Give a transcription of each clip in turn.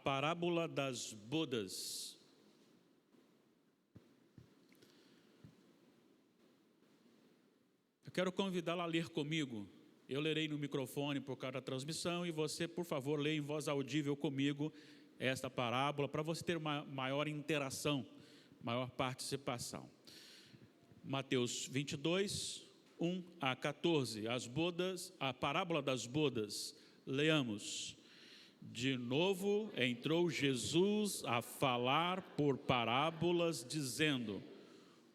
parábola das bodas. Eu quero convidá-la a ler comigo. Eu lerei no microfone por causa da transmissão e você, por favor, leia em voz audível comigo esta parábola para você ter uma maior interação, maior participação. Mateus 22, 1 a 14, as bodas, a parábola das bodas. Leamos. De novo entrou Jesus a falar por parábolas, dizendo: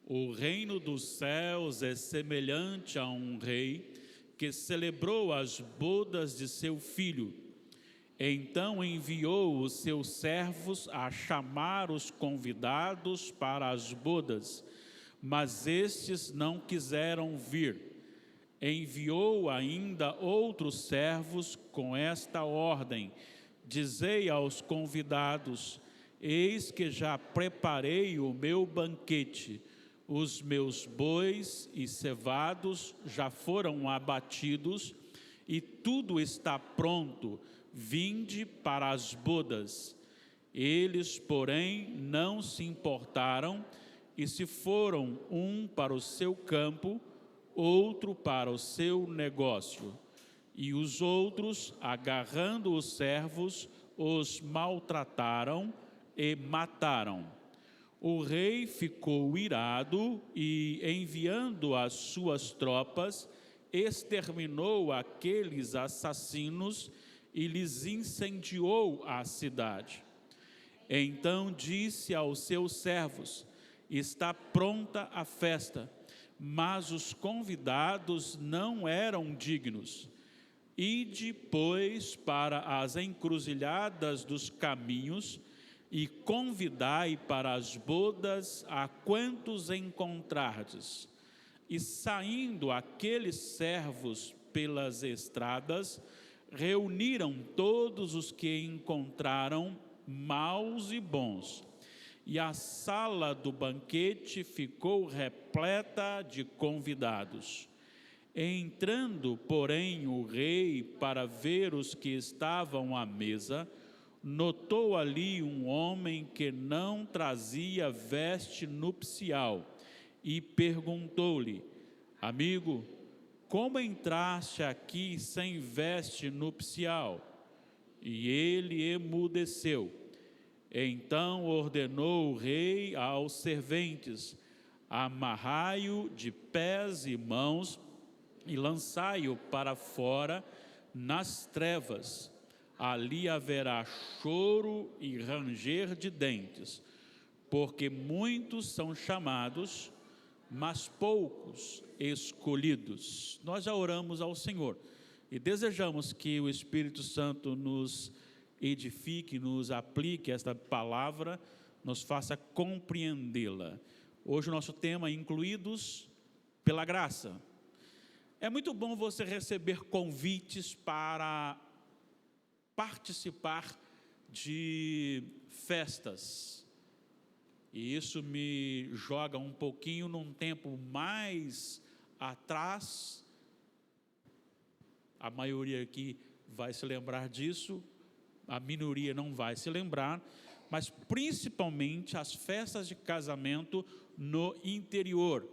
o reino dos céus é semelhante a um rei que celebrou as bodas de seu filho. Então enviou os seus servos a chamar os convidados para as bodas, mas estes não quiseram vir. Enviou ainda outros servos com esta ordem: dizei aos convidados: eis que já preparei o meu banquete, os meus bois e cevados já foram abatidos e tudo está pronto, vinde para as bodas. Eles, porém, não se importaram e se foram, um para o seu campo, outro para o seu negócio. E os outros, agarrando os servos, os maltrataram e mataram. O rei ficou irado e, enviando as suas tropas, exterminou aqueles assassinos e lhes incendiou a cidade. Então disse aos seus servos: está pronta a festa, mas os convidados não eram dignos. Ide, pois, para as encruzilhadas dos caminhos e convidai para as bodas a quantos encontrardes. E saindo aqueles servos pelas estradas, reuniram todos os que encontraram, maus e bons. E a sala do banquete ficou repleta de convidados. Entrando, porém, o rei para ver os que estavam à mesa, notou ali um homem que não trazia veste nupcial e perguntou-lhe: amigo, como entraste aqui sem veste nupcial? E ele emudeceu. Então ordenou o rei aos serventes: amarrai-o de pés e mãos e lançai-o para fora nas trevas. Ali haverá choro e ranger de dentes, porque muitos são chamados, mas poucos escolhidos. Nós já oramos ao Senhor e desejamos que o Espírito Santo nos edifique, nos aplique esta palavra, nos faça compreendê-la. Hoje o nosso tema é incluídos pela graça. É muito bom você receber convites para participar de festas. E isso me joga um pouquinho num tempo mais atrás. A maioria aqui vai se lembrar disso, a minoria não vai se lembrar, mas principalmente as festas de casamento no interior,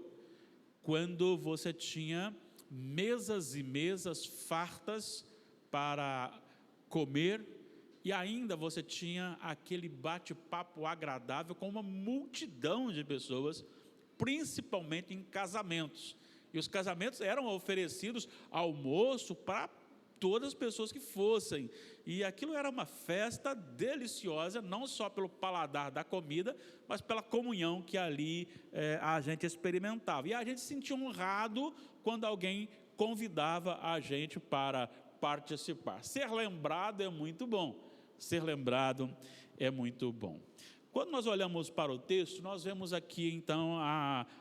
quando você tinha mesas e mesas fartas para comer, e ainda você tinha aquele bate-papo agradável com uma multidão de pessoas, principalmente em casamentos. E os casamentos eram oferecidos almoço para todas as pessoas que fossem. E aquilo era uma festa deliciosa, não só pelo paladar da comida, mas pela comunhão que ali a gente experimentava. E a gente se sentia honrado quando alguém convidava a gente para participar. Ser lembrado é muito bom. Ser lembrado é muito bom. Quando nós olhamos para o texto, nós vemos aqui então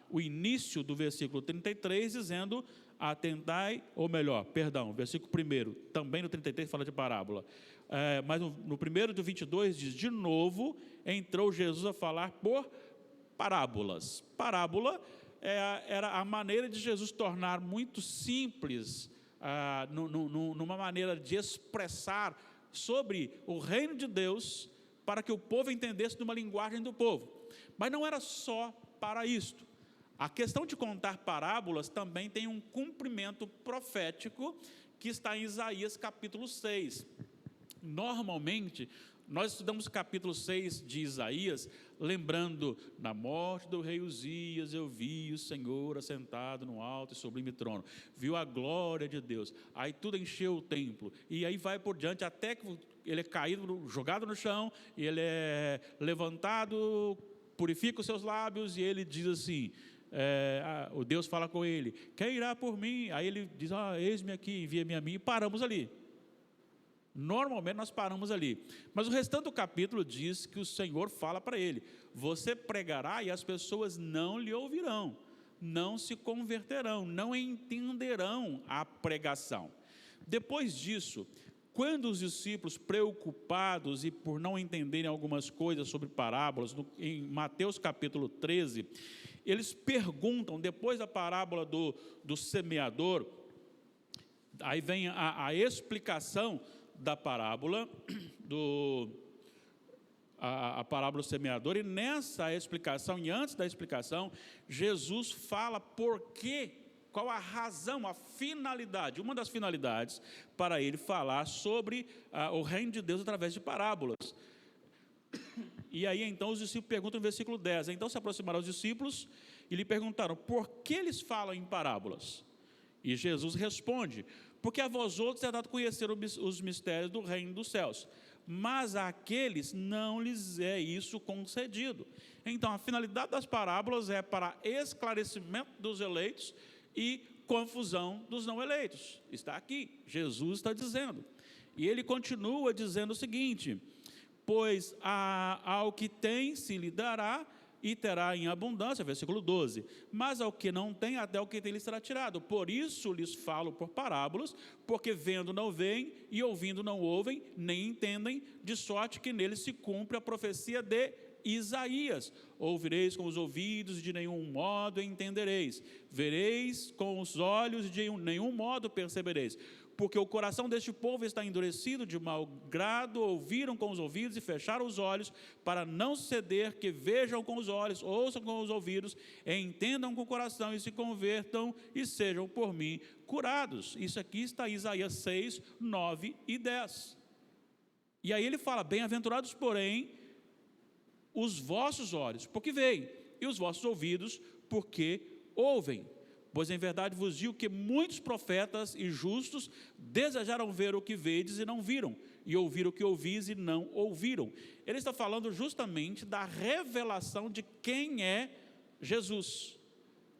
o início do versículo 33, dizendo: atentai, ou melhor, perdão, versículo 1, também no 33 fala de parábola, mas no primeiro do 22 diz: de novo entrou Jesus a falar por parábolas. Parábola era a maneira de Jesus tornar muito simples, numa maneira de expressar sobre o reino de Deus, para que o povo entendesse numa linguagem do povo. Mas não era só para isto. A questão de contar parábolas também tem um cumprimento profético que está em Isaías capítulo 6. Normalmente, nós estudamos o capítulo 6 de Isaías, lembrando, na morte do rei Uzias, eu vi o Senhor assentado no alto e sublime trono, viu a glória de Deus, aí tudo encheu o templo, e aí vai por diante, até que ele é caído, jogado no chão, e ele é levantado, purifica os seus lábios, e ele diz assim, o Deus fala com ele, quem irá por mim? Aí ele diz, eis-me aqui, envia-me a mim, e paramos ali. Normalmente nós paramos ali, mas o restante do capítulo diz que o Senhor fala para ele, você pregará e as pessoas não lhe ouvirão, não se converterão, não entenderão a pregação. Depois disso, quando os discípulos, preocupados e por não entenderem algumas coisas sobre parábolas, em Mateus capítulo 13, eles perguntam, depois da parábola do semeador, aí vem a explicação da parábola, a parábola do semeador, e nessa explicação, e antes da explicação, Jesus fala qual a razão, a finalidade, uma das finalidades para ele falar sobre o reino de Deus através de parábolas. E aí então os discípulos perguntam no versículo 10, então se aproximaram os discípulos e lhe perguntaram, por que eles falam em parábolas? E Jesus responde, porque a vós outros é dado conhecer os mistérios do reino dos céus, mas àqueles não lhes é isso concedido. Então, a finalidade das parábolas é para esclarecimento dos eleitos e confusão dos não eleitos. Está aqui, Jesus está dizendo. E ele continua dizendo o seguinte, pois ao que tem se lhe dará, e terá em abundância, versículo 12, mas ao que não tem, até o que tem lhe será tirado. Por isso lhes falo por parábolas, porque vendo não veem, e ouvindo não ouvem, nem entendem, de sorte que neles se cumpre a profecia de Isaías. Ouvireis com os ouvidos, e de nenhum modo entendereis. Vereis com os olhos, e de nenhum modo percebereis. Porque o coração deste povo está endurecido, de mau grado, ouviram com os ouvidos e fecharam os olhos, para não ceder, que vejam com os olhos, ouçam com os ouvidos, entendam com o coração e se convertam e sejam por mim curados. Isso aqui está em Isaías 6, 9 e 10. E aí ele fala, bem-aventurados, porém, os vossos olhos, porque veem, e os vossos ouvidos, porque ouvem. Pois em verdade vos digo que muitos profetas e justos desejaram ver o que vedes e não viram, e ouvir o que ouvis e não ouviram. Ele está falando justamente da revelação de quem é Jesus.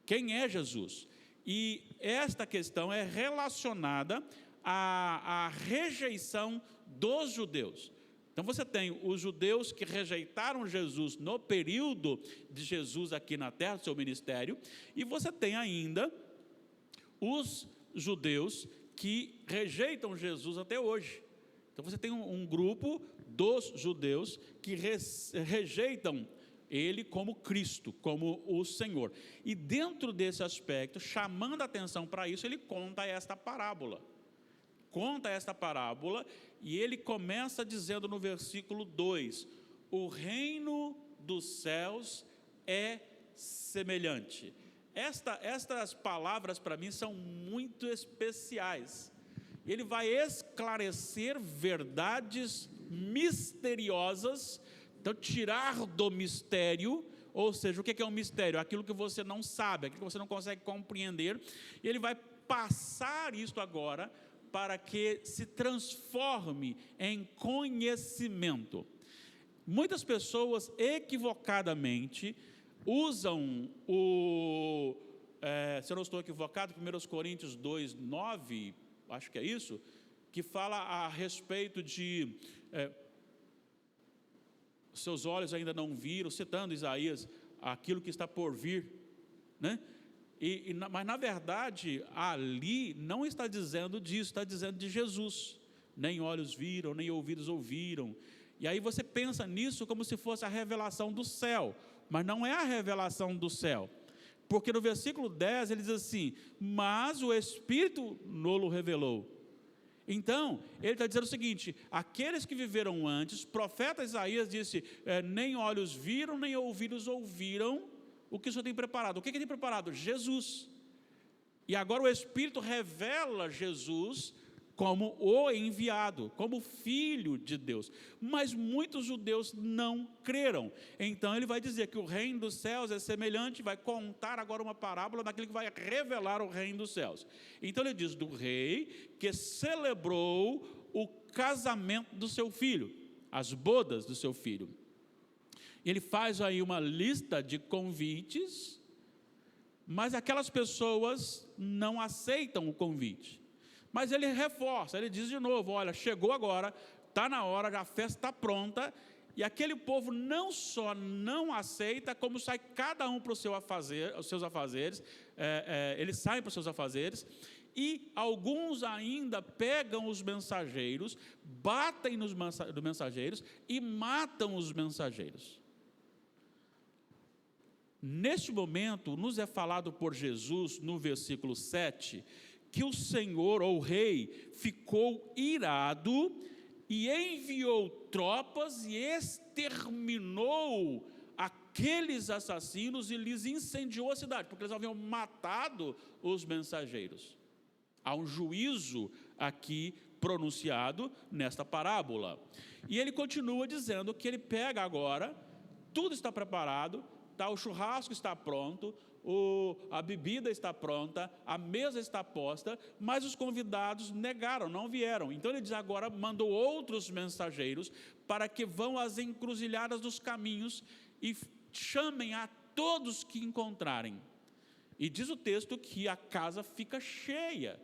Quem é Jesus? E esta questão é relacionada à rejeição dos judeus. Então você tem os judeus que rejeitaram Jesus no período de Jesus aqui na terra, seu ministério, e você tem ainda os judeus que rejeitam Jesus até hoje. Então você tem um grupo dos judeus que rejeitam ele como Cristo, como o Senhor. E dentro desse aspecto, chamando a atenção para isso, ele conta esta parábola. E ele começa dizendo no versículo 2, o reino dos céus é semelhante. Estas palavras para mim são muito especiais. Ele vai esclarecer verdades misteriosas, então tirar do mistério, ou seja, o que é um mistério? Aquilo que você não sabe, aquilo que você não consegue compreender, e ele vai passar isto agora para que se transforme em conhecimento. Muitas pessoas equivocadamente usam se eu não estou equivocado, 1 Coríntios 2, 9, acho que é isso, que fala a respeito de seus olhos ainda não viram, citando Isaías, aquilo que está por vir, né? Mas na verdade ali não está dizendo disso, está dizendo de Jesus, nem olhos viram, nem ouvidos ouviram, e aí você pensa nisso como se fosse a revelação do céu, mas não é a revelação do céu, porque no versículo 10 ele diz assim, mas o Espírito nolo revelou, Então, ele está dizendo o seguinte: aqueles que viveram antes, o profeta Isaías disse, nem olhos viram, nem ouvidos ouviram o que o Senhor tem preparado. O que ele tem preparado? Jesus. E agora o Espírito revela Jesus como o enviado, como Filho de Deus. Mas muitos judeus não creram. Então ele vai dizer que o reino dos céus é semelhante, vai contar agora uma parábola daquele que vai revelar o reino dos céus. Então ele diz do rei que celebrou o casamento do seu filho, as bodas do seu filho. Ele faz aí uma lista de convites, mas aquelas pessoas não aceitam o convite. Mas ele reforça, ele diz de novo, olha, chegou agora, está na hora, a festa está pronta, e aquele povo não só não aceita, como sai cada um para os seus afazeres, eles saem para os seus afazeres, e alguns ainda pegam os mensageiros, batem nos mensageiros e matam os mensageiros. Neste momento, nos é falado por Jesus, no versículo 7, que o Senhor, ou o rei, ficou irado e enviou tropas e exterminou aqueles assassinos e lhes incendiou a cidade, porque eles haviam matado os mensageiros. Há um juízo aqui pronunciado nesta parábola. E ele continua dizendo que ele pega agora, tudo está preparado, o churrasco está pronto, a bebida está pronta, a mesa está posta, mas os convidados negaram, não vieram. Então ele diz agora, mandou outros mensageiros para que vão às encruzilhadas dos caminhos e chamem a todos que encontrarem. E diz o texto que a casa fica cheia.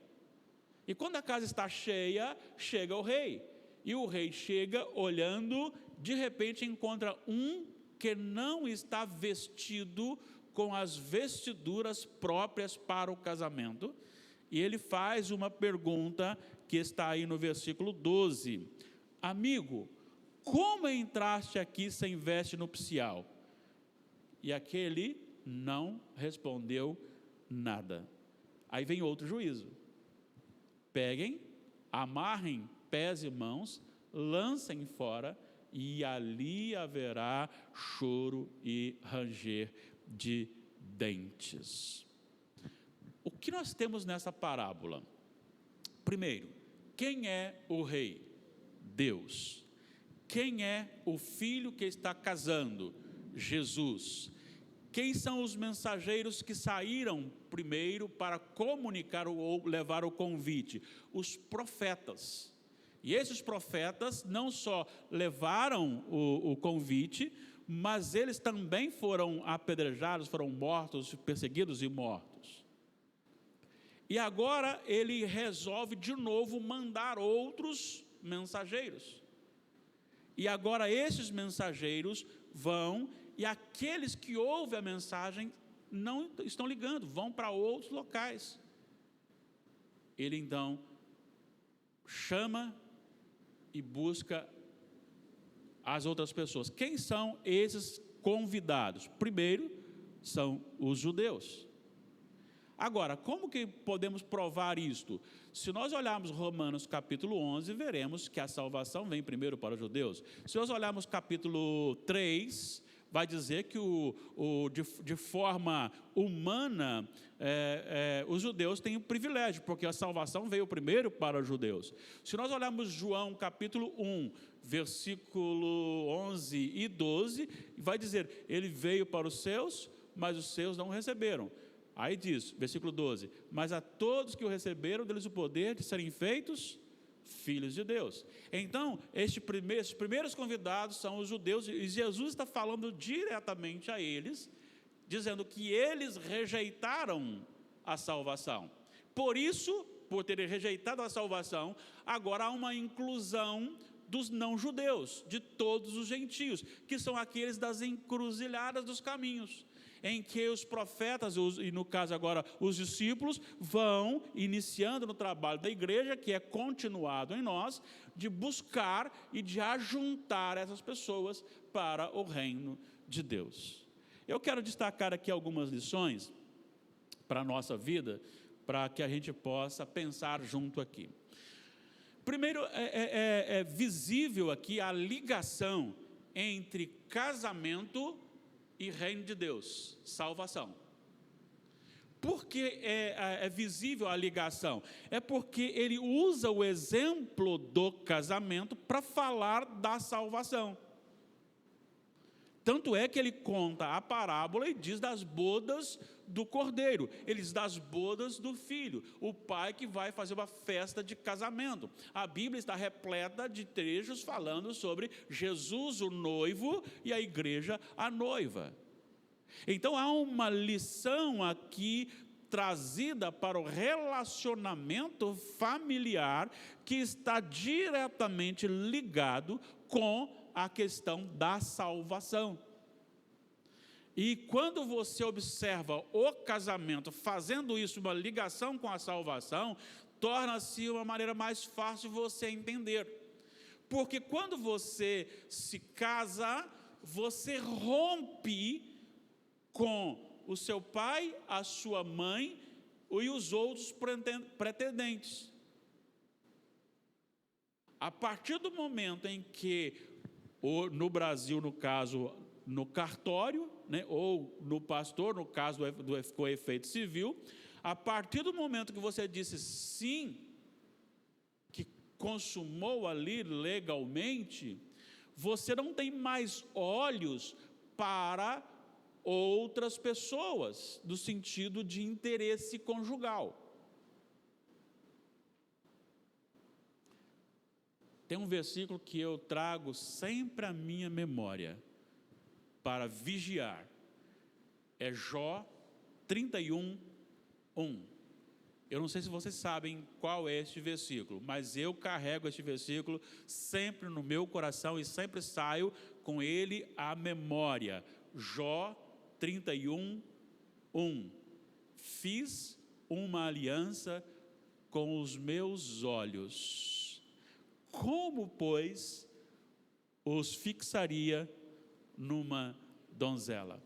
E quando a casa está cheia, chega o rei. E o rei chega olhando, de repente encontra um que não está vestido com as vestiduras próprias para o casamento, e ele faz uma pergunta que está aí no versículo 12: amigo, como entraste aqui sem veste nupcial? E aquele não respondeu nada. Aí vem outro juízo: peguem, amarrem pés e mãos, lancem fora, e ali haverá choro e ranger de dentes. O que nós temos nessa parábola? Primeiro, quem é o rei? Deus. Quem é o filho que está casando? Jesus. Quem são os mensageiros que saíram primeiro para comunicar ou levar o convite? Os profetas. E esses profetas não só levaram o convite, mas eles também foram apedrejados, foram mortos, perseguidos e mortos. E agora ele resolve de novo mandar outros mensageiros. E agora esses mensageiros vão, e aqueles que ouvem a mensagem não estão ligando, vão para outros locais. Ele então chama e busca as outras pessoas. Quem são esses convidados? Primeiro, são os judeus. Agora, como que podemos provar isto? Se nós olharmos Romanos capítulo 11, veremos que a salvação vem primeiro para os judeus. Se nós olharmos capítulo 3, vai dizer que de forma humana, os judeus têm o privilégio, porque a salvação veio primeiro para os judeus. Se nós olharmos João capítulo 1, versículo 11 e 12, vai dizer, ele veio para os seus, mas os seus não o receberam. Aí diz, versículo 12, mas a todos que o receberam, deles o poder de serem feitos filhos de Deus. Então, esses primeiros convidados são os judeus, e Jesus está falando diretamente a eles, dizendo que eles rejeitaram a salvação. Por isso, por terem rejeitado a salvação, agora há uma inclusão dos não-judeus, de todos os gentios, que são aqueles das encruzilhadas dos caminhos, em que os profetas, e no caso agora os discípulos, vão iniciando no trabalho da igreja, que é continuado em nós, de buscar e de ajuntar essas pessoas para o reino de Deus. Eu quero destacar aqui algumas lições para a nossa vida, para que a gente possa pensar junto aqui. Primeiro, é visível aqui a ligação entre casamento e reino de Deus, salvação. Por que é visível a ligação? É porque ele usa o exemplo do casamento para falar da salvação. Tanto é que ele conta a parábola e diz das bodas do cordeiro, ele diz das bodas do filho, o pai que vai fazer uma festa de casamento. A Bíblia está repleta de trechos falando sobre Jesus, o noivo, e a igreja, a noiva. Então há uma lição aqui trazida para o relacionamento familiar que está diretamente ligado com a questão da salvação. E quando você observa o casamento fazendo isso, uma ligação com a salvação, torna-se uma maneira mais fácil de você entender. Porque quando você se casa, você rompe com o seu pai, a sua mãe e os outros pretendentes. A partir do momento em que, no Brasil, no caso, no cartório, né, ou no pastor, no caso do efeito civil, a partir do momento que você disse sim, que consumou ali legalmente, você não tem mais olhos para outras pessoas, no sentido de interesse conjugal. Tem um versículo que eu trago sempre à minha memória para vigiar, é Jó 31:1. Eu não sei se vocês sabem qual é este versículo, mas eu carrego este versículo sempre no meu coração e sempre saio com ele à memória. Jó 31:1. Fiz uma aliança com os meus olhos. Como, pois, os fixaria numa donzela?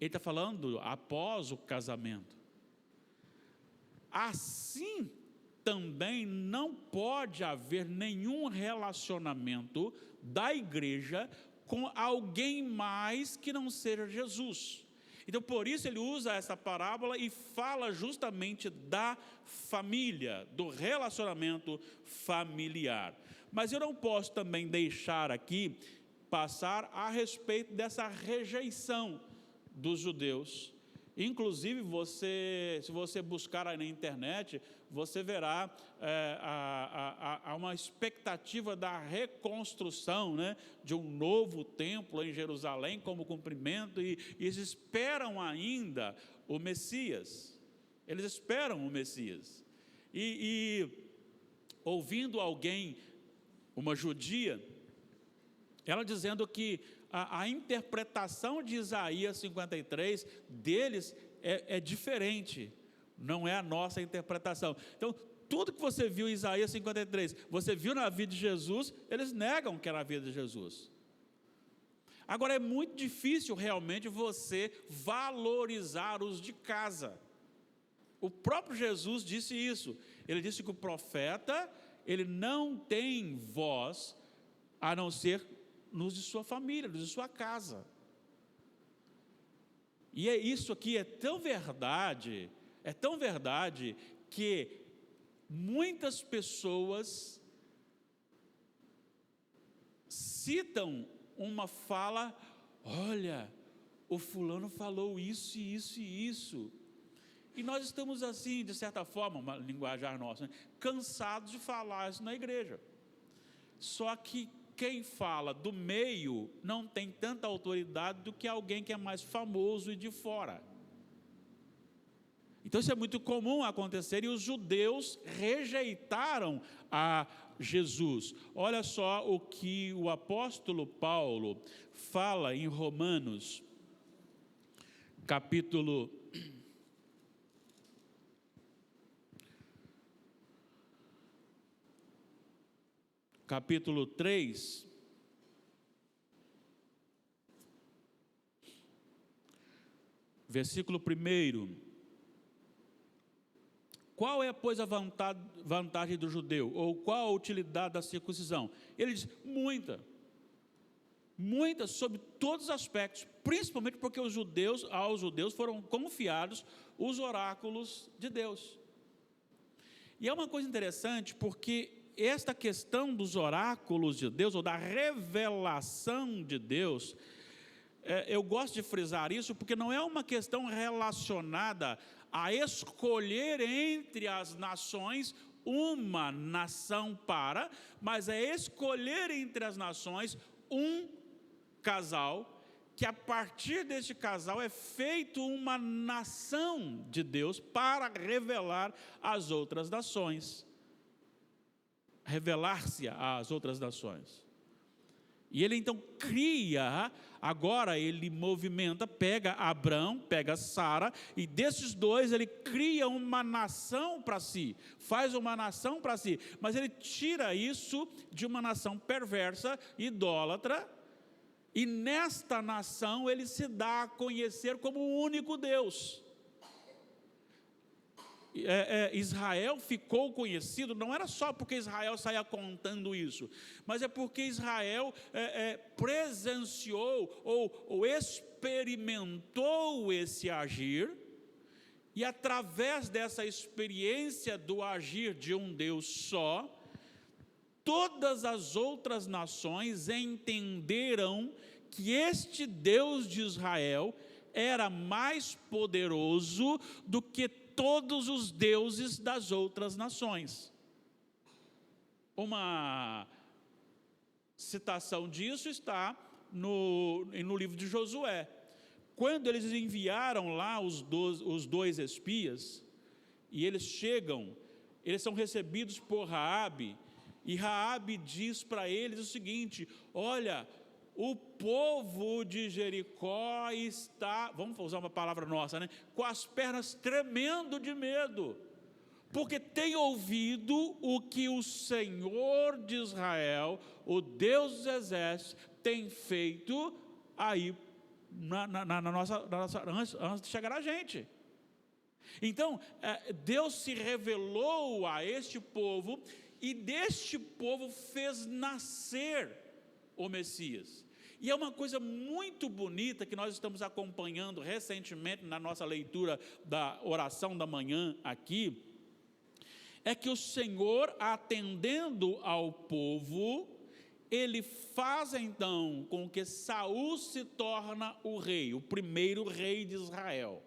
Ele está falando após o casamento. Assim também não pode haver nenhum relacionamento da igreja com alguém mais que não seja Jesus. Então, por isso ele usa essa parábola e fala justamente da família, do relacionamento familiar. Mas eu não posso também deixar aqui passar a respeito dessa rejeição dos judeus. Inclusive, se você buscar aí na internet, você verá há uma expectativa da reconstrução, né, de um novo templo em Jerusalém como cumprimento, e eles esperam ainda o Messias. Eles esperam o Messias. E ouvindo alguém, uma judia, ela dizendo que a interpretação de Isaías 53 deles é diferente, não é a nossa interpretação. Então, tudo que você viu em Isaías 53, você viu na vida de Jesus, eles negam que era a vida de Jesus. Agora, é muito difícil realmente você valorizar os de casa. O próprio Jesus disse isso. Ele disse que o profeta, ele não tem voz, a não ser nos de sua família, nos de sua casa. E isso aqui é tão verdade que muitas pessoas citam uma fala: olha, o fulano falou isso, isso e isso. E nós estamos assim, de certa forma, uma linguajar nossa, né, cansados de falar isso na igreja. Só que quem fala do meio não tem tanta autoridade do que alguém que é mais famoso e de fora. Então isso é muito comum acontecer, e os judeus rejeitaram a Jesus. Olha só o que o apóstolo Paulo fala em Romanos, capítulo 3, versículo 1. Qual é, pois, a vantagem do judeu? Ou qual a utilidade da circuncisão? Ele diz, muita. Muita, sobre todos os aspectos, principalmente porque aos judeus foram confiados os oráculos de Deus. E é uma coisa interessante, porque esta questão dos oráculos de Deus, ou da revelação de Deus, eu gosto de frisar isso, porque não é uma questão relacionada a escolher entre as nações uma nação mas é escolher entre as nações um casal, que a partir deste casal é feito uma nação de Deus para revelar às outras nações. Revelar-se às outras nações. E ele então cria, agora ele movimenta, pega Abrão, pega Sara, e desses dois ele cria uma nação para si, faz uma nação para si, mas ele tira isso de uma nação perversa, idólatra, e nesta nação ele se dá a conhecer como o único Deus. Israel ficou conhecido, não era só porque Israel saía contando isso, mas é porque Israel presenciou ou experimentou esse agir, e através dessa experiência do agir de um Deus só, todas as outras nações entenderam que este Deus de Israel era mais poderoso do que todos os deuses das outras nações. Uma citação disso está no livro de Josué. Quando eles enviaram lá os dois espias, e eles chegam, eles são recebidos por Raabe, e Raabe diz para eles o seguinte: olha, o povo de Jericó está, vamos usar uma palavra nossa, né? Com as pernas tremendo de medo, porque tem ouvido o que o Senhor de Israel, o Deus dos exércitos, tem feito aí antes de chegar a gente. Então, Deus se revelou a este povo, e deste povo fez nascer o Messias. E é uma coisa muito bonita que nós estamos acompanhando recentemente na nossa leitura da oração da manhã aqui, é que o Senhor, atendendo ao povo, ele faz então com que Saul se torne o rei, o primeiro rei de Israel.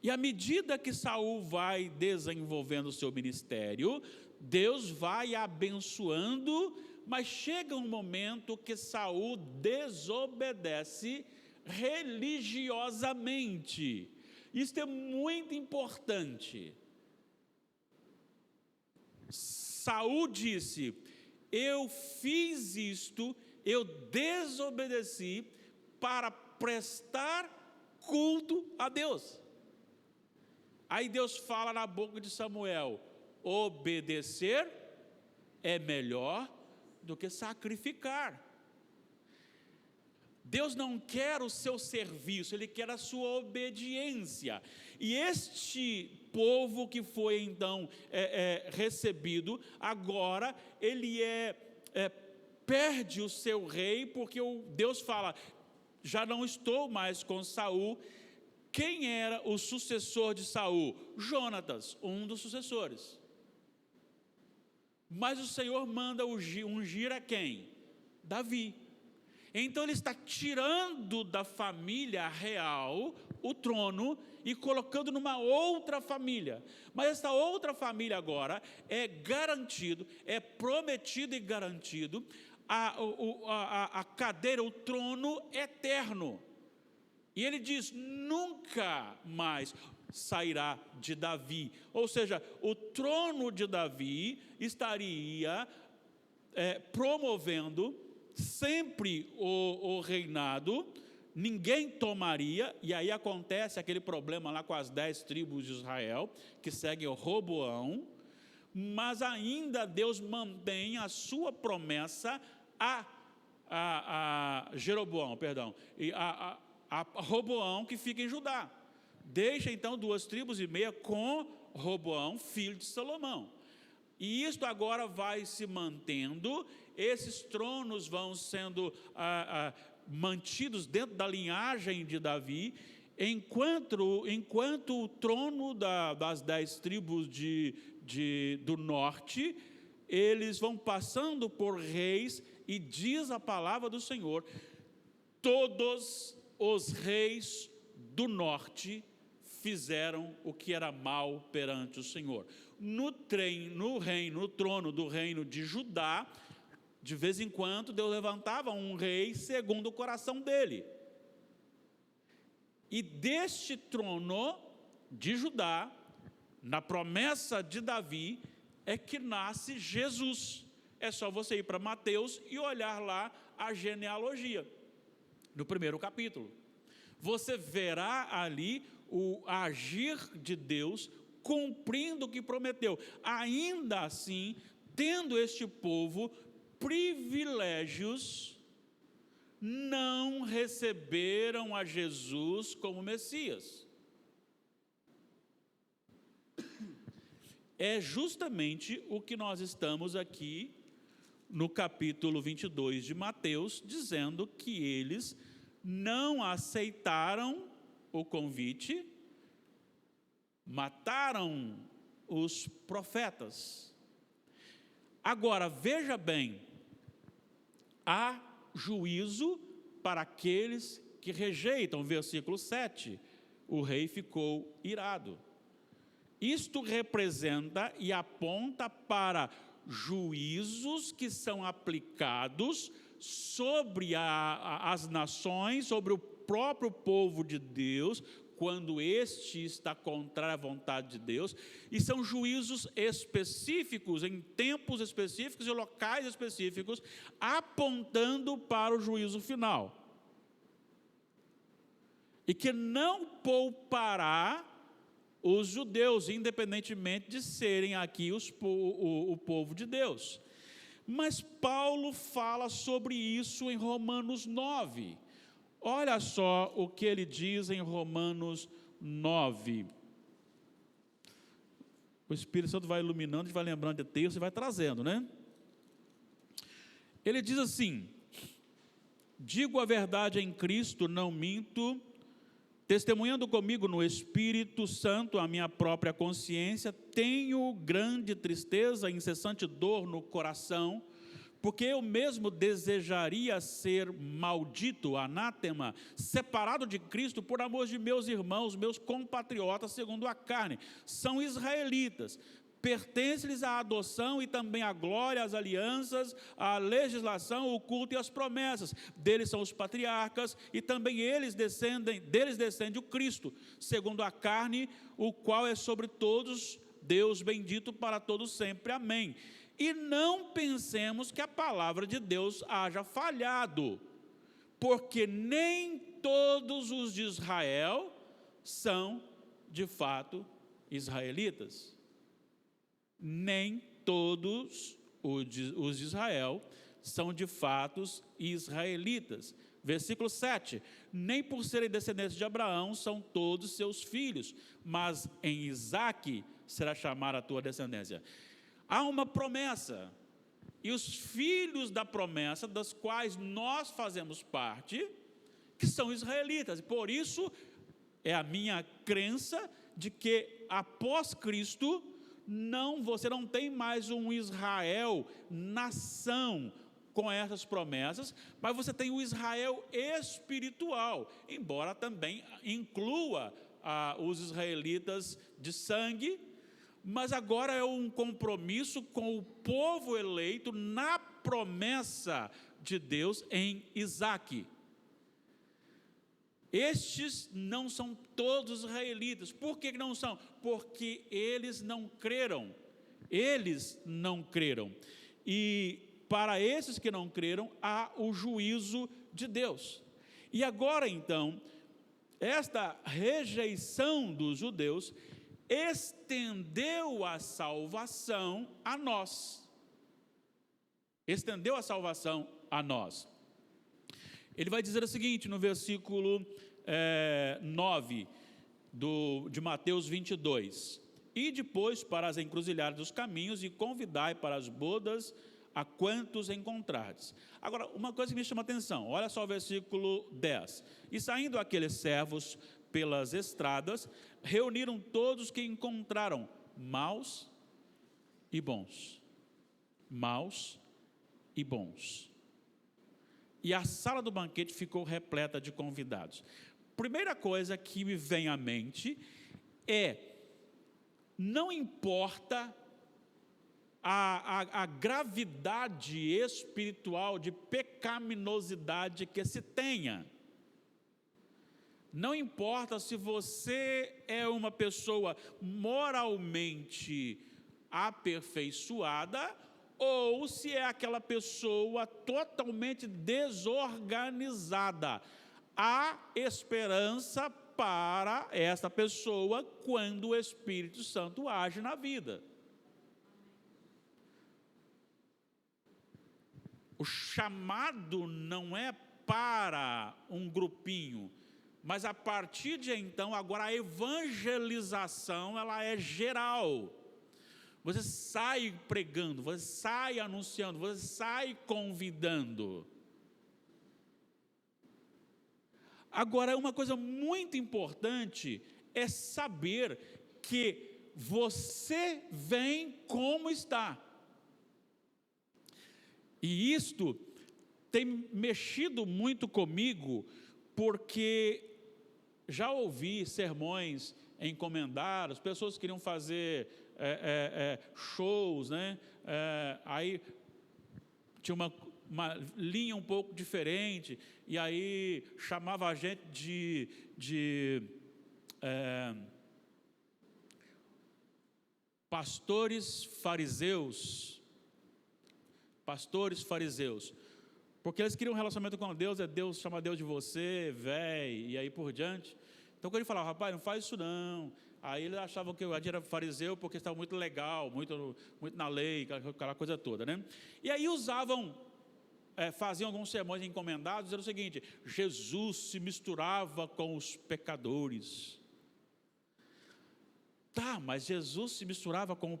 E à medida que Saul vai desenvolvendo o seu ministério, Deus vai abençoando, mas chega um momento que Saul desobedece religiosamente. Isso é muito importante. Saul disse: eu fiz isto, eu desobedeci para prestar culto a Deus. Aí Deus fala na boca de Samuel: obedecer é melhor do que sacrificar. Deus não quer o seu serviço, Ele quer a sua obediência. E este povo que foi então recebido, agora ele perde o seu rei, porque Deus fala: já não estou mais com Saul. Quem era o sucessor de Saul? Jonatas, um dos sucessores. Mas o Senhor manda ungir a quem? Davi. Então ele está tirando da família real o trono e colocando numa outra família. Mas essa outra família agora é garantido, é prometido e garantido a cadeira, o trono eterno. E ele diz: nunca mais sairá de Davi. Ou seja, o trono de Davi estaria promovendo sempre o reinado, ninguém tomaria. E aí acontece aquele problema lá com as 10 tribos de Israel, que seguem o Roboão, mas ainda Deus mantém a sua promessa a Jeroboão, e a Roboão, que fica em Judá. Deixa então 2,5 tribos com Roboão, filho de Salomão. E isto agora vai se mantendo, esses tronos vão sendo mantidos dentro da linhagem de Davi, enquanto o trono das 10 tribos do norte, eles vão passando por reis, e diz a palavra do Senhor, todos os reis do norte fizeram o que era mal perante o Senhor. No trono do reino de Judá, de vez em quando Deus levantava um rei segundo o coração dele. E deste trono de Judá, na promessa de Davi, é que nasce Jesus. É só você ir para Mateus e olhar lá a genealogia, no primeiro capítulo. Você verá ali o agir de Deus, cumprindo o que prometeu. Ainda assim, tendo este povo privilégios, não receberam a Jesus como Messias. É justamente o que nós estamos aqui no capítulo 22 de Mateus, dizendo que eles não aceitaram o convite, mataram os profetas. Agora, veja bem, há juízo para aqueles que rejeitam. Versículo 7, o rei ficou irado. Isto representa e aponta para juízos que são aplicados sobre as nações, sobre o próprio povo de Deus, quando este está contrário à vontade de Deus, e são juízos específicos, em tempos específicos e locais específicos, apontando para o juízo final. E que não poupará os judeus, independentemente de serem aqui o povo de Deus. Mas Paulo fala sobre isso em Romanos 9. Olha só o que ele diz em Romanos 9. O Espírito Santo vai iluminando, vai lembrando de texto e vai trazendo, né? Ele diz assim: digo a verdade em Cristo, não minto, testemunhando comigo no Espírito Santo a minha própria consciência, tenho grande tristeza e incessante dor no coração, porque eu mesmo desejaria ser maldito, anátema, separado de Cristo por amor de meus irmãos, meus compatriotas segundo a carne. São israelitas, pertence-lhes a adoção e também a glória, as alianças, a legislação, o culto e as promessas. Deles são os patriarcas e também deles descende o Cristo, segundo a carne, o qual é sobre todos Deus bendito para todos sempre. Amém. E não pensemos que a palavra de Deus haja falhado, porque nem todos os de Israel são de fato israelitas. Nem todos os de Israel são de fato israelitas. Versículo 7, nem por serem descendentes de Abraão são todos seus filhos, mas em Isaque será chamada a tua descendência. Há uma promessa, e os filhos da promessa, das quais nós fazemos parte, que são israelitas, e por isso é a minha crença de que após Cristo, você não tem mais um Israel, nação, com essas promessas, mas você tem o Israel espiritual, embora também inclua os israelitas de sangue, mas agora é um compromisso com o povo eleito na promessa de Deus em Isaque. Estes não são todos israelitas. Por que não são? Porque eles não creram. Eles não creram. E para esses que não creram, há o juízo de Deus. E agora então, esta rejeição dos judeus estendeu a salvação a nós. Estendeu a salvação a nós. Ele vai dizer o seguinte, no versículo 9 de Mateus 22. e depois para as encruzilhadas dos caminhos, e convidai para as bodas a quantos encontrardes. Agora, uma coisa que me chama a atenção, olha só o versículo 10. E saindo aqueles servos pelas estradas, reuniram todos que encontraram, maus e bons. Maus e bons. E a sala do banquete ficou repleta de convidados. Primeira coisa que me vem à mente é, não importa a gravidade espiritual de pecaminosidade que se tenha. Não importa se você é uma pessoa moralmente aperfeiçoada ou se é aquela pessoa totalmente desorganizada. Há esperança para esta pessoa quando o Espírito Santo age na vida. O chamado não é para um grupinho, mas a partir de então, agora a evangelização, ela é geral. Você sai pregando, você sai anunciando, você sai convidando. Agora, uma coisa muito importante é saber que você vem como está. E isto tem mexido muito comigo, porque já ouvi sermões encomendados, pessoas queriam fazer shows, né? Aí tinha uma linha um pouco diferente, e aí chamava a gente de pastores fariseus, porque eles queriam um relacionamento com Deus, Deus chama Deus de você, véi, e aí por diante. Então quando ele falava, rapaz, não faz isso não, aí eles achavam que eu era fariseu porque estava muito legal, muito na lei, aquela coisa toda, né? E aí faziam alguns sermões encomendados, dizendo o seguinte: Jesus se misturava com os pecadores. Tá, mas Jesus se misturava com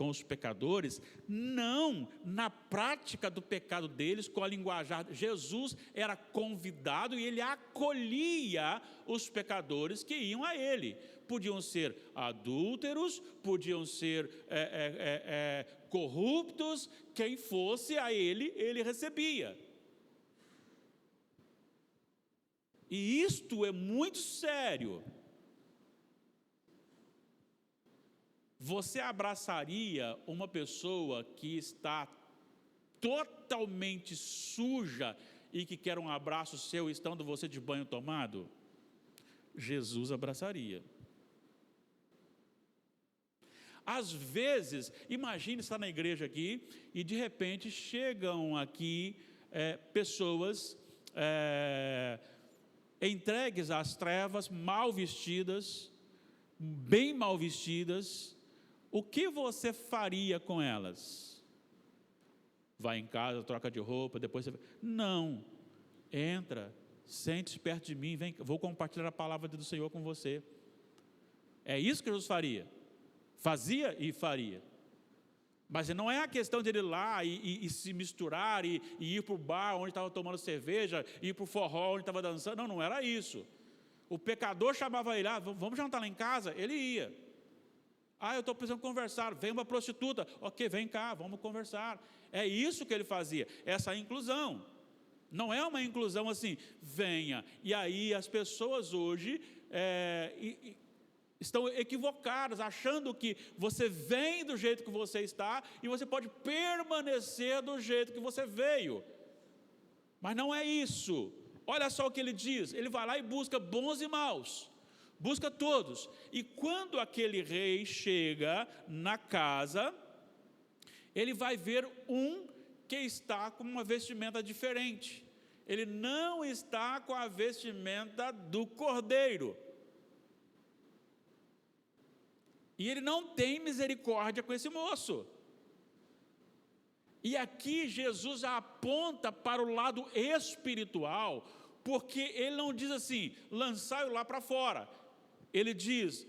os pecadores, não na prática do pecado deles, com a linguajar. Jesus era convidado e ele acolhia os pecadores que iam a ele. Podiam ser adúlteros, podiam ser corruptos, quem fosse a ele, ele recebia. E isto é muito sério. Você abraçaria uma pessoa que está totalmente suja e que quer um abraço seu estando você de banho tomado? Jesus abraçaria. Às vezes, imagine estar na igreja aqui e de repente chegam aqui pessoas entregues às trevas, mal vestidas, bem mal vestidas. O que você faria com elas? Vai em casa, troca de roupa, depois você... Não, entra, sente-se perto de mim, vem, vou compartilhar a palavra do Senhor com você. É isso que Jesus faria. Fazia e faria. Mas não é a questão de ele ir lá e se misturar e ir para o bar onde estava tomando cerveja, ir para o forró onde estava dançando. Não era isso. O pecador chamava ele, vamos jantar lá em casa? Ele ia. Eu estou precisando conversar, vem uma prostituta, ok, vem cá, vamos conversar. É isso que ele fazia, essa inclusão. Não é uma inclusão assim, venha. E aí as pessoas hoje estão equivocadas, achando que você vem do jeito que você está e você pode permanecer do jeito que você veio. Mas não é isso. Olha só o que ele diz, ele vai lá e busca bons e maus. Busca todos. E quando aquele rei chega na casa, ele vai ver um que está com uma vestimenta diferente. Ele não está com a vestimenta do cordeiro. E ele não tem misericórdia com esse moço. E aqui Jesus aponta para o lado espiritual, porque ele não diz assim, lançai-o lá para fora. Ele diz,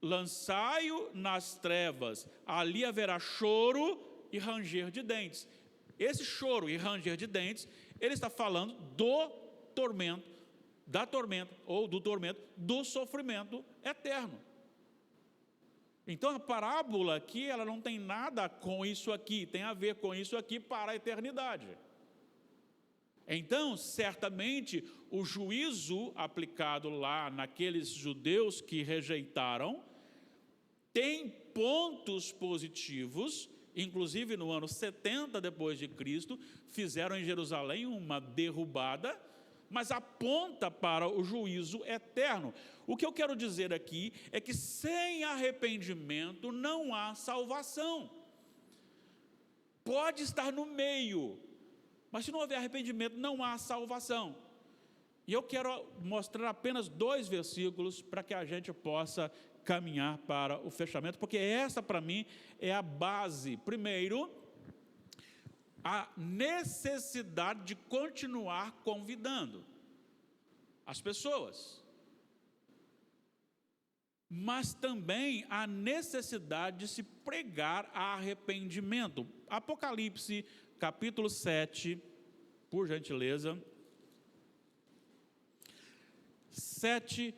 lançai-o nas trevas, ali haverá choro e ranger de dentes. Esse choro e ranger de dentes, ele está falando do tormento, da tormenta, ou do tormento, do sofrimento eterno. Então a parábola aqui, ela não tem nada com isso aqui, tem a ver com isso aqui para a eternidade. Então, certamente, o juízo aplicado lá naqueles judeus que rejeitaram, tem pontos positivos, inclusive no ano 70 depois de Cristo, fizeram em Jerusalém uma derrubada, mas aponta para o juízo eterno. O que eu quero dizer aqui é que sem arrependimento não há salvação. Pode estar no meio, mas se não houver arrependimento não há salvação. E eu quero mostrar apenas 2 versículos para que a gente possa caminhar para o fechamento, porque essa para mim é a base. Primeiro, a necessidade de continuar convidando as pessoas, mas também a necessidade de se pregar arrependimento. Apocalipse, capítulo 7, por gentileza. 7,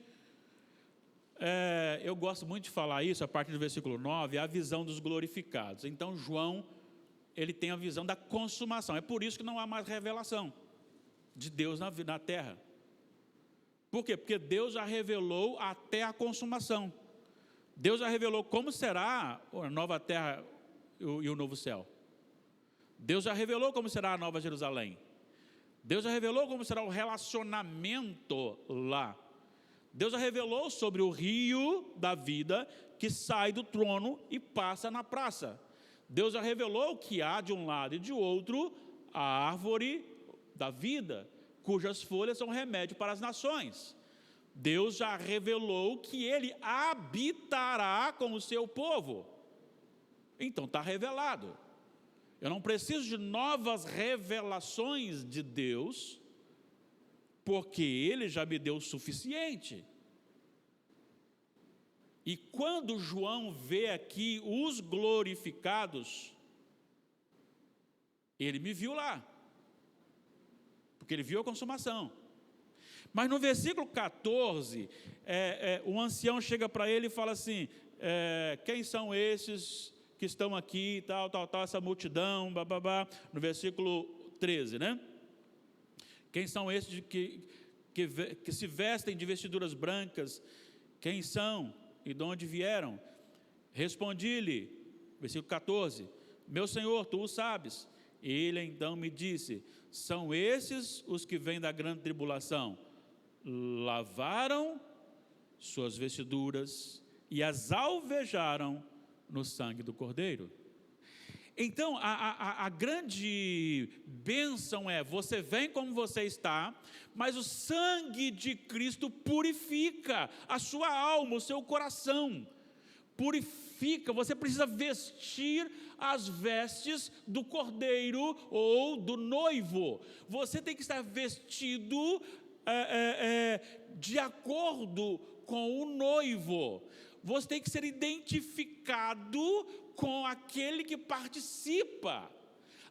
eu gosto muito de falar isso, a partir do versículo 9, a visão dos glorificados. Então, João, ele tem a visão da consumação. É por isso que não há mais revelação de Deus na terra. Por quê? Porque Deus já revelou até a consumação. Deus já revelou como será a nova terra e o novo céu. Deus já revelou como será a nova Jerusalém. Deus já revelou como será o relacionamento lá. Deus já revelou sobre o rio da vida que sai do trono e passa na praça. Deus já revelou que há de um lado e de outro a árvore da vida, cujas folhas são remédio para as nações. Deus já revelou que Ele habitará com o seu povo. Então está revelado. Eu não preciso de novas revelações de Deus, porque Ele já me deu o suficiente. E quando João vê aqui os glorificados, ele me viu lá, porque ele viu a consumação. Mas no versículo 14, o ancião chega para ele e fala assim, quem são esses que estão aqui, tal, essa multidão, bababá, no versículo 13, né? Quem são esses que se vestem de vestiduras brancas? Quem são e de onde vieram? Respondi-lhe, versículo 14, meu senhor, tu o sabes. Ele então me disse, são esses os que vêm da grande tribulação, lavaram suas vestiduras e as alvejaram no sangue do Cordeiro. Então, a grande bênção é, você vem como você está, mas o sangue de Cristo purifica a sua alma, o seu coração, purifica. Você precisa vestir as vestes do Cordeiro ou do noivo. Você tem que estar vestido de acordo com o noivo. Você tem que ser identificado com aquele que participa.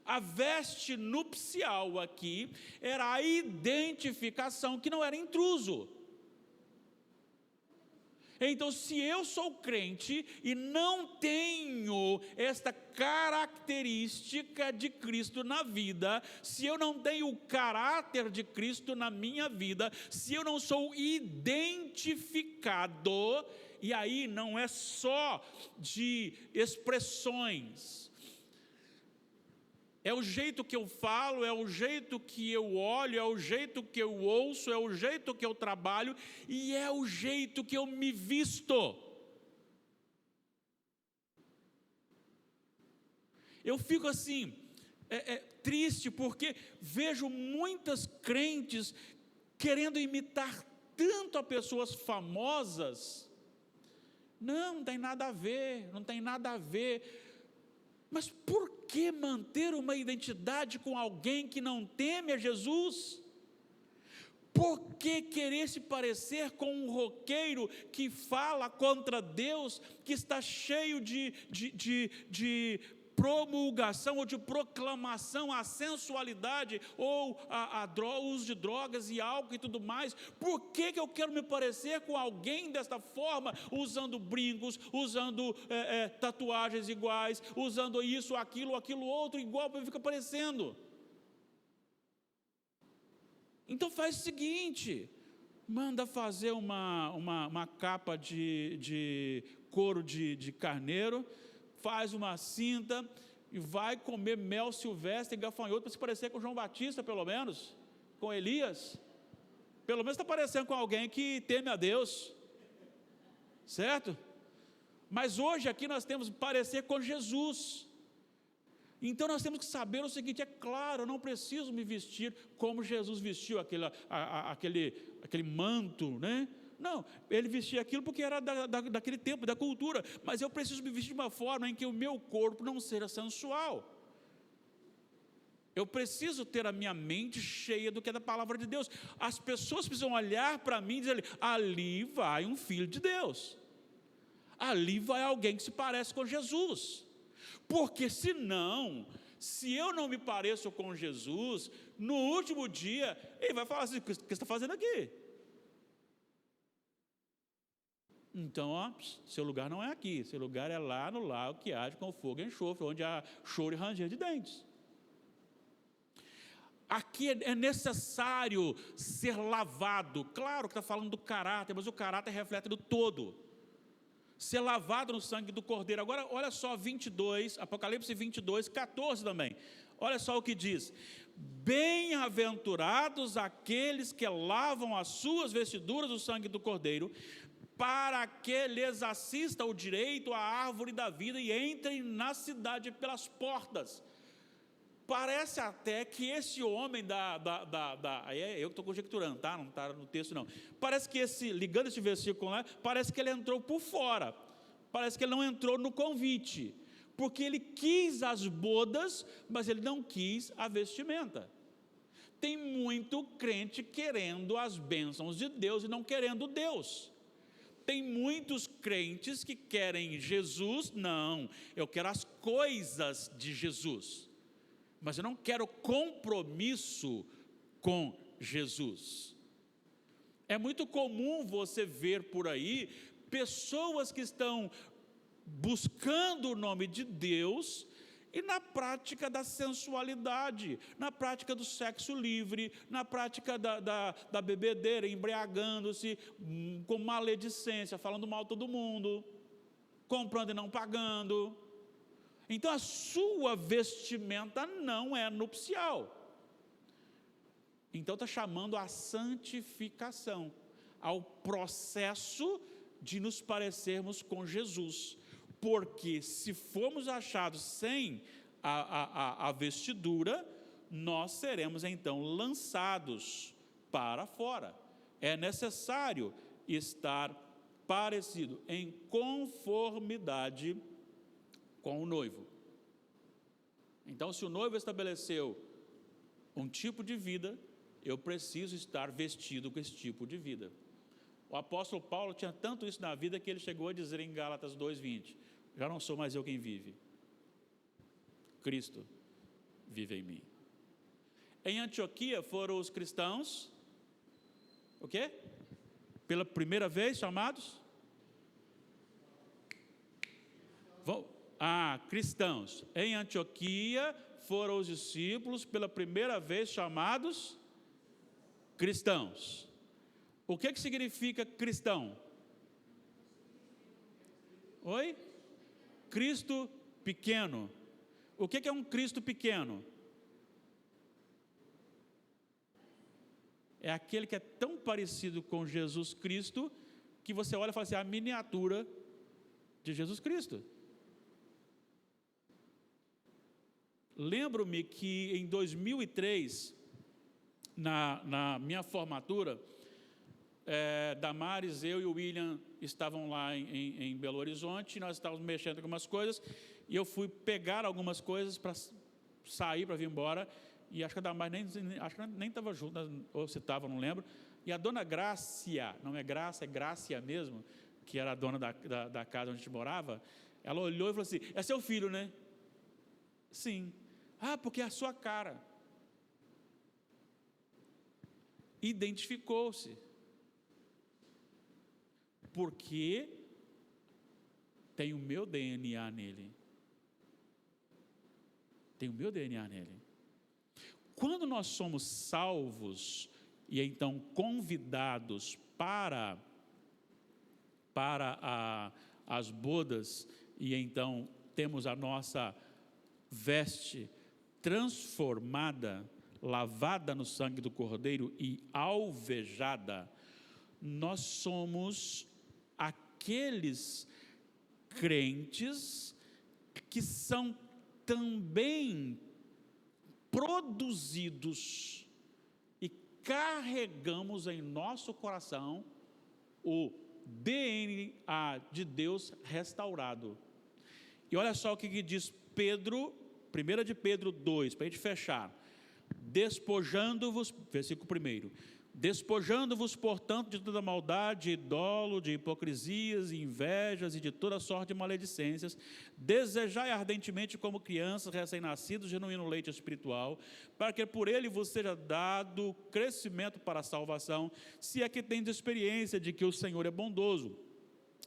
A veste nupcial aqui era a identificação que não era intruso. Então, se eu sou crente e não tenho esta característica de Cristo na vida, se eu não tenho o caráter de Cristo na minha vida, se eu não sou identificado, e aí não é só de expressões, é o jeito que eu falo, é o jeito que eu olho, é o jeito que eu ouço, é o jeito que eu trabalho e é o jeito que eu me visto. Eu fico assim, triste porque vejo muitas crentes querendo imitar tanto a pessoas famosas. Não tem nada a ver, não tem nada a ver. Mas por que manter uma identidade com alguém que não teme a Jesus? Por que querer se parecer com um roqueiro que fala contra Deus, que está cheio de promulgação ou de proclamação à sensualidade ou ao uso de drogas e álcool e tudo mais? Por que eu quero me parecer com alguém desta forma, usando brincos, usando tatuagens iguais, usando isso, aquilo outro igual, para ficar parecendo? Então faz o seguinte, manda fazer uma capa de couro de carneiro, faz uma cinta e vai comer mel silvestre e gafanhoto para se parecer com João Batista, pelo menos, com Elias. Pelo menos está parecendo com alguém que teme a Deus, certo? Mas hoje aqui nós temos que parecer com Jesus. Então nós temos que saber o seguinte: é claro, eu não preciso me vestir como Jesus vestiu, aquele manto, né? Não, ele vestia aquilo porque era daquele tempo, da cultura, mas eu preciso me vestir de uma forma em que o meu corpo não seja sensual. Eu preciso ter a minha mente cheia do que é da palavra de Deus. As pessoas precisam olhar para mim e dizer: ali vai um filho de Deus, ali vai alguém que se parece com Jesus. Porque senão, se eu não me pareço com Jesus, no último dia, ele vai falar assim: o que você está fazendo aqui? Então, seu lugar não é aqui, seu lugar é lá no lago que arde com fogo e enxofre, onde há choro e ranger de dentes. Aqui é necessário ser lavado. Claro que está falando do caráter, mas o caráter reflete do todo. Ser lavado no sangue do Cordeiro. Agora, olha só 22, Apocalipse 22, 14 também. Olha só o que diz: bem-aventurados aqueles que lavam as suas vestiduras no sangue do Cordeiro, para que lhes assista o direito à árvore da vida e entrem na cidade pelas portas. Parece até que esse homem eu que estou conjecturando, tá? Não está no texto não. Parece que ligando esse versículo lá, parece que ele entrou por fora. Parece que ele não entrou no convite, porque ele quis as bodas, mas ele não quis a vestimenta. Tem muito crente querendo as bênçãos de Deus e não querendo Deus. Tem muitos crentes que querem Jesus, não, eu quero as coisas de Jesus, mas eu não quero compromisso com Jesus. É muito comum você ver por aí pessoas que estão buscando o nome de Deus e na prática da sensualidade, na prática do sexo livre, na prática da bebedeira, embriagando-se com maledicência, falando mal de todo mundo, comprando e não pagando. Então a sua vestimenta não é nupcial. Então está chamando a santificação, ao processo de nos parecermos com Jesus. Porque se formos achados sem a vestidura, nós seremos então lançados para fora. É necessário estar parecido, em conformidade com o noivo. Então, se o noivo estabeleceu um tipo de vida, eu preciso estar vestido com esse tipo de vida. O apóstolo Paulo tinha tanto isso na vida que ele chegou a dizer em Gálatas 2:20: já não sou mais eu quem vive, Cristo vive em mim. Em Antioquia foram os cristãos, o quê? Pela primeira vez chamados? Cristãos. Em Antioquia foram os discípulos pela primeira vez chamados cristãos. O que significa cristão? Oi? Cristo pequeno. O que é um Cristo pequeno? É aquele que é tão parecido com Jesus Cristo que você olha e fala assim: a miniatura de Jesus Cristo. Lembro-me que em 2003, na minha formatura, Damares, eu e o William estavam lá em Belo Horizonte, nós estávamos mexendo com algumas coisas, e eu fui pegar algumas coisas para sair, para vir embora, e acho que a Damares nem estava junto, ou se estava, não lembro, e a dona Grácia, não é Graça, é Grácia mesmo, que era a dona da casa onde a gente morava, ela olhou e falou assim: é seu filho, né? Sim. Ah, porque é a sua cara. Identificou-se. Porque tem o meu DNA nele. Tem o meu DNA nele. Quando nós somos salvos e então convidados para as bodas, e então temos a nossa veste transformada, lavada no sangue do Cordeiro e alvejada, nós somos aqueles crentes que são também produzidos e carregamos em nosso coração o DNA de Deus restaurado. E olha só o que diz Pedro, 1 de Pedro 2, para a gente fechar: despojando-vos, versículo 1, despojando-vos, portanto, de toda maldade, dolo, de hipocrisias, invejas e de toda sorte de maledicências, desejai ardentemente como crianças recém-nascidos genuíno leite espiritual, para que por ele vos seja dado crescimento para a salvação, se é que tendes experiência de que o Senhor é bondoso,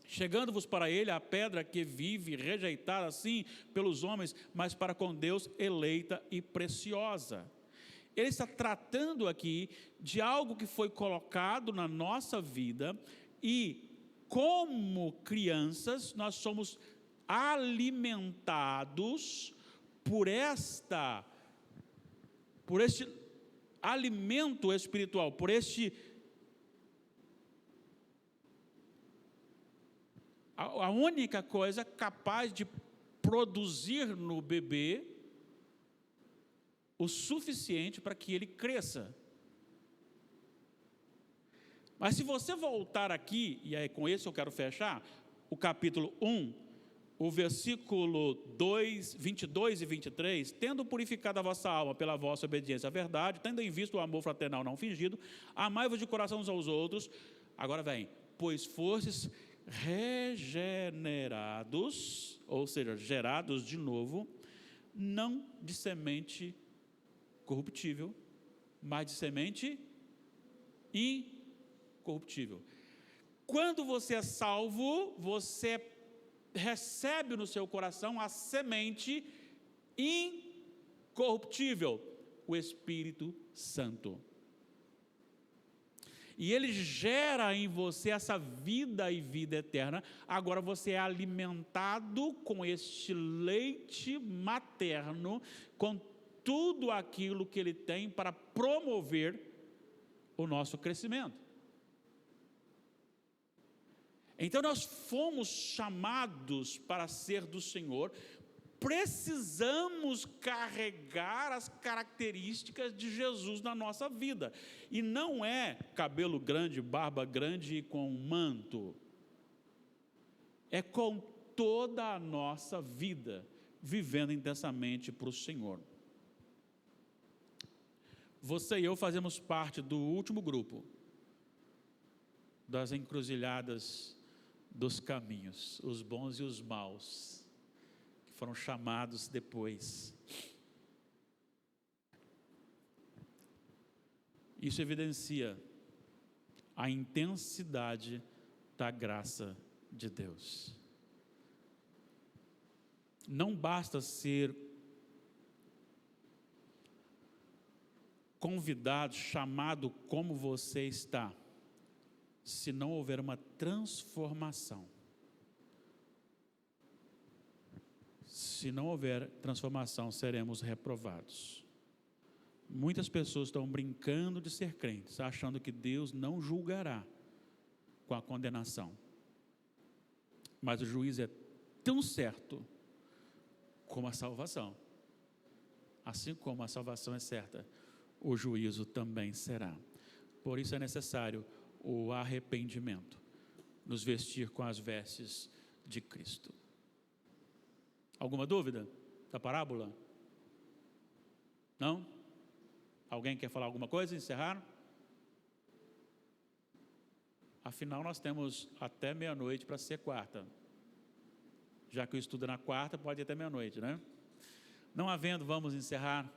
chegando-vos para ele a pedra que vive, rejeitada assim pelos homens, mas para com Deus eleita e preciosa. Ele está tratando aqui de algo que foi colocado na nossa vida e, como crianças, nós somos alimentados por este alimento espiritual, por a única coisa capaz de produzir no bebê o suficiente para que ele cresça. Mas se você voltar aqui, e aí com isso eu quero fechar, o capítulo 1, o versículo 22 e 23, tendo purificado a vossa alma pela vossa obediência à verdade, tendo em vista o amor fraternal não fingido, amai-vos de coração uns aos outros, agora vem, pois fostes regenerados, ou seja, gerados de novo, não de semente corruptível, mas de semente incorruptível. Quando você é salvo, você recebe no seu coração a semente incorruptível, o Espírito Santo. E ele gera em você essa vida e vida eterna. Agora você é alimentado com este leite materno, com tudo aquilo que ele tem para promover o nosso crescimento. Então nós fomos chamados para ser do Senhor, precisamos carregar as características de Jesus na nossa vida, e não é cabelo grande, barba grande e com um manto, é com toda a nossa vida, vivendo intensamente para o Senhor. Você e eu fazemos parte do último grupo, das encruzilhadas dos caminhos, os bons e os maus, que foram chamados depois. Isso evidencia a intensidade da graça de Deus. Não basta ser convidado, chamado como você está, se não houver uma transformação. Se não houver transformação, seremos reprovados. Muitas pessoas estão brincando de ser crentes, achando que Deus não julgará com a condenação. Mas o juízo é tão certo como a salvação. Assim como a salvação é certa, o juízo também será. Por isso é necessário o arrependimento, nos vestir com as vestes de Cristo. Alguma dúvida da parábola? Não? Alguém quer falar alguma coisa? Encerrar? Afinal, nós temos até meia-noite para ser quarta. Já que o estudo é na quarta, pode ir até meia-noite, né? Não havendo, vamos encerrar.